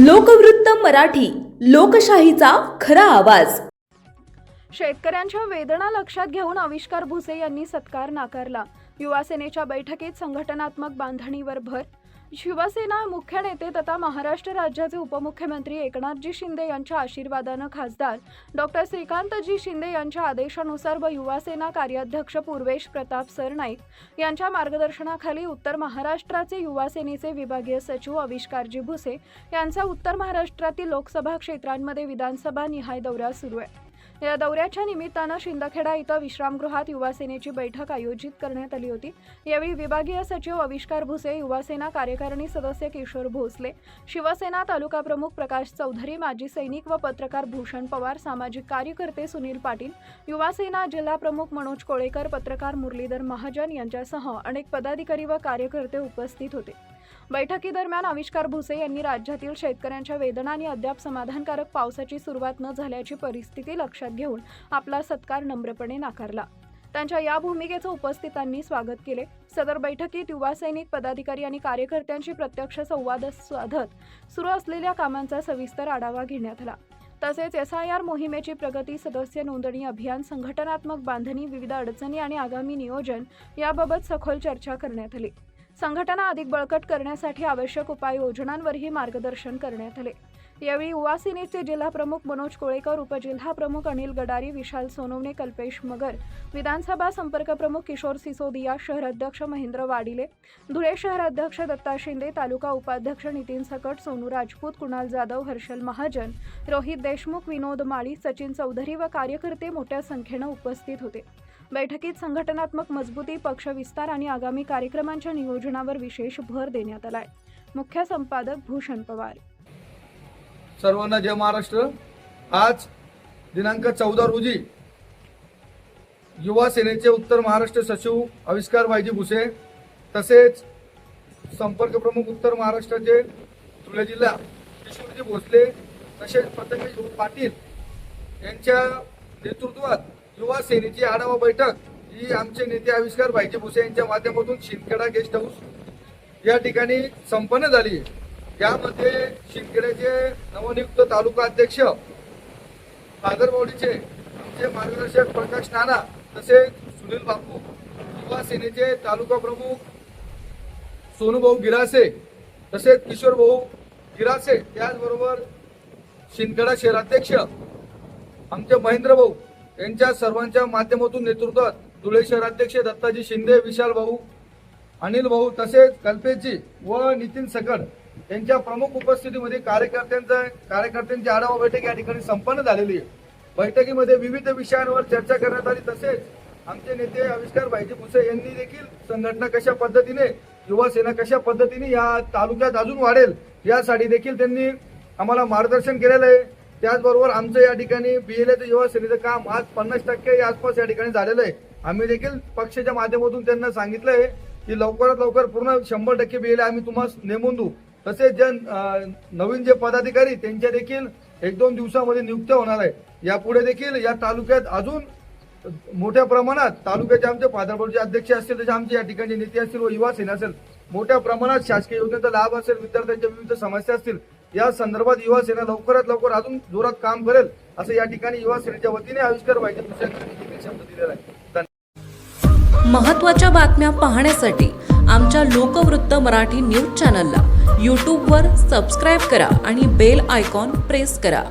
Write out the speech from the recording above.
लोकवृत्त मराठी, लोकशाहीचा खरा आवाज। शेतकऱ्यांच्या वेदना लक्षात घेऊन आविष्कार भुसे यांनी सत्कार नाकारला। युवा सेनेच्या बैठकीत संघटनात्मक बांधणीवर भर। शिवसेना मुख्य नेते तथा महाराष्ट्र राज्याचे उपमुख्यमंत्री एकनाथजी शिंदे यांच्या आशीर्वादाने खासदार डॉक्टर श्रीकांतजी शिंदे यांच्या आदेशानुसार व युवा सेना कार्याध्यक्ष पूर्वेश प्रताप सरनाईक यांच्या मार्गदर्शनाखाली उत्तर महाराष्ट्राचे युवा सेनेचे विभागीय सचिव आविष्कारजी भुसे यांचा उत्तर महाराष्ट्रातील लोकसभा क्षेत्रांमध्ये विधानसभा निहाय दौरा सुरू आहे। या दौऱ्याच्या निमित्ताने शिंदखेडा इथं विश्रामगृहात युवा सेनेची बैठक आयोजित करण्यात आली होती। यावेळी विभागीय सचिव आविष्कार भुसे, युवा सेना कार्यकारिणी सदस्य किशोर भोसले, शिवसेना तालुका प्रमुख प्रकाश चौधरी, माजी सैनिक व पत्रकार भूषण पवार, सामाजिक कार्यकर्ते सुनील पाटील, युवा सेना जिल्हा प्रमुख मनोज कोळेकर, पत्रकार मुरलीधर महाजन यांच्यासह अनेक पदाधिकारी व कार्यकर्ते उपस्थित होते। बैठकीदरम्यान आविष्कार भुसे यांनी राज्यातील शेतकऱ्यांच्या वेदना आणि अद्याप समाधानकारक पावसाची सुरुवात न झाल्याची परिस्थिती लक्षात घेऊन आपला सत्कार नम्रपणे नाकारला। त्यांच्या या भूमिकेचं उपस्थितांनी स्वागत केले। सदर बैठकीत युवा सैनिक, पदाधिकारी आणि कार्यकर्त्यांशी प्रत्यक्ष संवाद साधत सुरू असलेल्या कामांचा सविस्तर आढावा घेण्यात आला। तसेच SIR मोहिमेची प्रगती, सदस्य नोंदणी अभियान, संघटनात्मक बांधणी, विविध अडचणी आणि आगामी नियोजन याबाबत सखोल चर्चा करण्यात आली। संघटना अधिक बळकट करण्यासाठी आवश्यक उपाययोजनांवरही मार्गदर्शन करण्यात आले। यावेळी युवा सेनेचे जिल्हा प्रमुख मनोज कोळेकर, उपजिल्हा प्रमुख अनिल गडारी, विशाल सोनवणे, कल्पेश मगर, विधानसभा संपर्क प्रमुख किशोर सिसोदिया, शहराध्यक्ष महेंद्र वाडिले, धुळे शहराध्यक्ष दत्ता शिंदे, तालुका उपाध्यक्ष नितीन सकट, सोनू राजपूत, कुणाल जाधव, हर्षल महाजन, रोहित देशमुख, विनोद माळी, सचिन चौधरी व कार्यकर्ते मोठ्या संख्येने उपस्थित होते। बैठकीत संघटनात्मक मजबूती, पक्ष विस्तार आणि आगामी कार्यक्रमांच्या नियोजनावर विशेष भर देण्यात आलाय। मुख्य संपादक भूषण पवार। सर्वांना जय महाराष्ट्र। आज दिनांक 14 रोजी युवा सेनेचे उत्तर महाराष्ट्र सचिव आविष्कार भाईजी भुसे तसेच संपर्क प्रमुख उत्तर महाराष्ट्राचे धुळे जिल्हा किशोरजी भोसले तसेच प्रताप पाटील यांच्या नेतृत्वात युवा सेनेची आढावा बैठक ही आमचे नेते आविष्कार भाईजी भुसे यांच्या माध्यमातून शिंदखेडा गेस्ट हाऊस या ठिकाणी संपन्न झाली। यामध्ये शिंदखेड्याचे नवनियुक्त तालुका अध्यक्ष सागरवाडीचे आमचे मार्गदर्शक प्रकाश नाना तसेच सुनील बापू, युवा सेनेचे तालुका प्रमुख सोनूभाऊ गिरासे तसेच किशोर भाऊ गिरासे, त्याचबरोबर शिंदखेडा शहराध्यक्ष आमचे महेंद्र भाऊ यांच्या सर्वांच्या माध्यमातून नेतृत्वात धुळे शहराध्यक्ष दत्ताजी शिंदे, विशाल भाऊ, अनिल भाऊ तसेच कल्पेशजी व नितीन सकट यांच्या प्रमुख उपस्थितीमध्ये कार्यकर्त्यांची आढावा बैठक या ठिकाणी संपन्न झालेली आहे। बैठकीमध्ये विविध विषयांवर चर्चा करण्यात आली। तसेच आमचे नेते आविष्कार भाईजी भुसे यांनी देखील संघटना कशा पद्धतीने, युवा सेना कशा पद्धतीने या तालुक्यात अजून वाढेल यासाठी देखील त्यांनी आम्हाला मार्गदर्शन केलेलं आहे। त्याचबरोबर आमचं या ठिकाणी BLA युवा सेनेचं काम आज 50% आसपास या ठिकाणी झालेलं आहे। आम्ही देखील पक्षाच्या माध्यमातून त्यांना सांगितलंय की लवकरात लवकर पूर्ण 100% BLA आम्ही तुम्हाला नेमून देऊ। तसेच जे नवीन जे पदाधिकारी त्यांच्या देखील 1-2 दिवसामध्ये नियुक्त होणार आहे। यापुढे देखील या तालुक्यात अजून मोठ्या प्रमाणात तालुक्याचे आमचे पादापूरचे अध्यक्ष असतील, तसे आमचे या ठिकाणी नेते असतील व युवा सेना असेल, मोठ्या प्रमाणात शासकीय योजनेचा लाभ असेल, विद्यार्थ्यांच्या विविध समस्या असतील, या संदर्भात युवा सेना लवकरात लवकर अजून जोरात काम करेल असं या ठिकाणी युवा सेनेच्या वतीने आविष्कार भाईजी भुसे यांनी शब्द दिलेला आहे। महत्त्वाच्या बातम्या पाहण्यासाठी आमच्या लोकवृत्त मराठी न्यूज चॅनलला YouTubeवर सबस्क्राईब करा आणि बेल आयकॉन प्रेस करा।